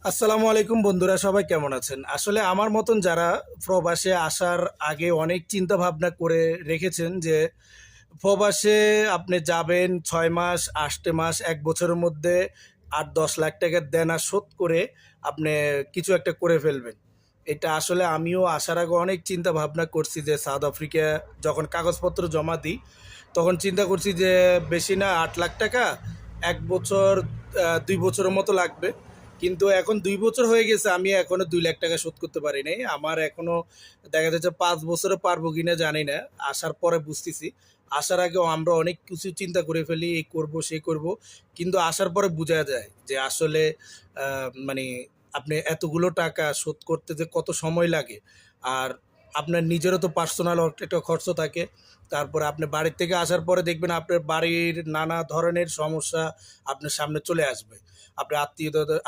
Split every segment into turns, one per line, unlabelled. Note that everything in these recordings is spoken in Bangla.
আসসালামু আলাইকুম বন্ধুরা, সবাই কেমন আছেন? আসলে আমার মতন যারা প্রবাসে আসার আগে অনেক চিন্তা ভাবনা করে রেখেছেন যে প্রবাসে আপনি যাবেন 6 মাস, 8 মাস, 1 বছরের মধ্যে 8-10 লাখ টাকার দেনা শোধ করে আপনি কিছু একটা করে ফেলবেন। এটা আসলে আমিও আসার আগে অনেক চিন্তা ভাবনা করছি যে সাউথ আফ্রিকা যখন কাগজপত্র জমা দিই তখন চিন্তা করছি যে বেশি না 8 লাখ টাকা 1 বছর 2 বছরের মতো লাগবে। কিন্তু এখন 2 বছর হয়ে গেছে, আমি এখনো 2 লাখ টাকা শোধ করতে পারি নাই। আমার এখনো দেখা যাচ্ছে 5 বছরে পারবো কিনা জানি না। আসার পরে বুঝতেছি। আসার আগেও আমরা অনেক কিছু চিন্তা করে ফেলি, এই করব সেই করব। কিন্তু আসার পরে বোঝা যায় যে আসলে মানে আপনি এতগুলো টাকা শোধ করতে যে কত সময় লাগে। আর আপনার নিজেরও তো পার্সোনাল একটা খরচ থাকে। তারপরে আপনি বাড়ির থেকে আসার পরে দেখবেন আপনার বাড়ির নানা ধরনের সমস্যা আপনার সামনে চলে আসবে। আপনার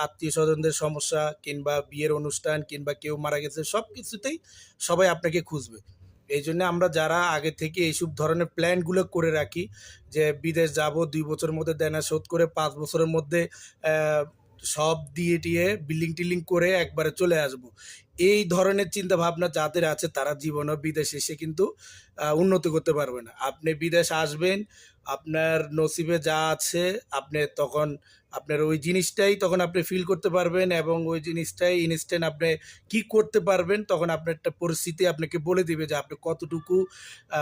আত্মীয়-স্বজনদের সমস্যা কিংবা বিয়ের অনুষ্ঠান কিংবা কেউ মারা গেছে সবকিছুতেই সবাই আপনাকে খুঁজবে। এইজন্য আমরা যারা আগে থেকে এইসব ধরনের প্ল্যানগুলো করে রাখি যে বিদেশ যাবো ২ বছরের মধ্যে দেনা শোধ করে ৫ বছরের মধ্যে অ্যা সব দিয়ে-টিয়ে বিল্ডিং-টিল্ডিং করে একবারে চলে আসবো। এই ধরনের চিন্তাভাবনা যাদের আছে তারা জীবনেও বিদেশে এসে কিন্তু উন্নতি করতে পারবে না। আপনি বিদেশ আসবেন, আপনার নসিবে যা আছে আপনি তখন আপনার ওই জিনিসটাই তখন আপনি ফিল করতে পারবেন এবং ওই জিনিসটাই ইনস্ট্যান্ট আপনি কি করতে পারবেন তখন আপনার একটা পরিস্থিতি আপনাকে বলে দিবে যে আপনি কতটুকু আ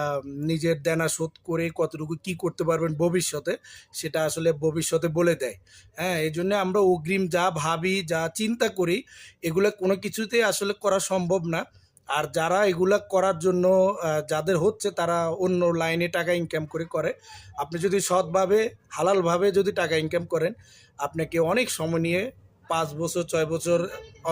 নিজের দেনা শোধ করে কতটুকু কি করতে পারবেন ভবিষ্যতে, সেটা আসলে ভবিষ্যতে বলে দেয়। হ্যাঁ? এজন্য আমরা অগ্রিম যা ভাবি, যা চিন্তা করি এগুলা কোনো কিছুতেই আসলে করা সম্ভব না। আর যারা এগুলা করার জন্য যাদের হচ্ছে তারা অন্য লাইনে টাকা ইনকাম করে। আপনি যদি সৎভাবে, হালালভাবে যদি টাকা ইনকাম করেন, আপনাকে অনেক সময় নিয়ে ৫ বছর, ৬ বছর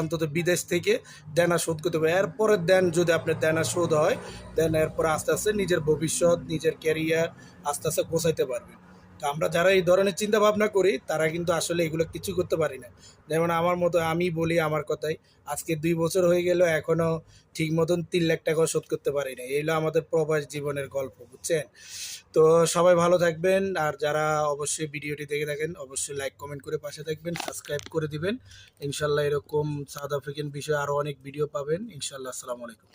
অন্তত বিদেশ থেকে দেনা শোধ করতে হবে। এরপরের দেন যদি আপনার দেনা শোধ হয়, দেন এরপরে আস্তে, আস্তে নিজের ভবিষ্যৎ, নিজের ক্যারিয়ার আস্তে, আস্তে গোছাইতে পারবেন। তো আমরা যারা এই ধরনের চিন্তা ভাবনা করি তারা কিন্তু আসলে এগুলো কিছু করতে পারি না। যেমন আমার মতো আমি বলি আমার কথাই, আজকে ২ বছর হয়ে গেল এখনো ঠিক মতন ৩ লাখ টাকাও শোধ করতে পারি নাই। এই হলো আমাদের প্রবাস জীবনের গল্প, বুঝছেন? তো সবাই ভালো থাকবেন। আর যারা অবশ্যই ভিডিওটি দেখে থাকেন অবশ্যই লাইক, কমেন্ট করে পাশে থাকবেন, সাবস্ক্রাইব করে দিবেন। ইনশাআল্লাহ এরকম সাউথ আফ্রিকান বিষয়ে আরো অনেক ভিডিও পাবেন। ইনশাআল্লাহ। আসসালামু আলাইকুম।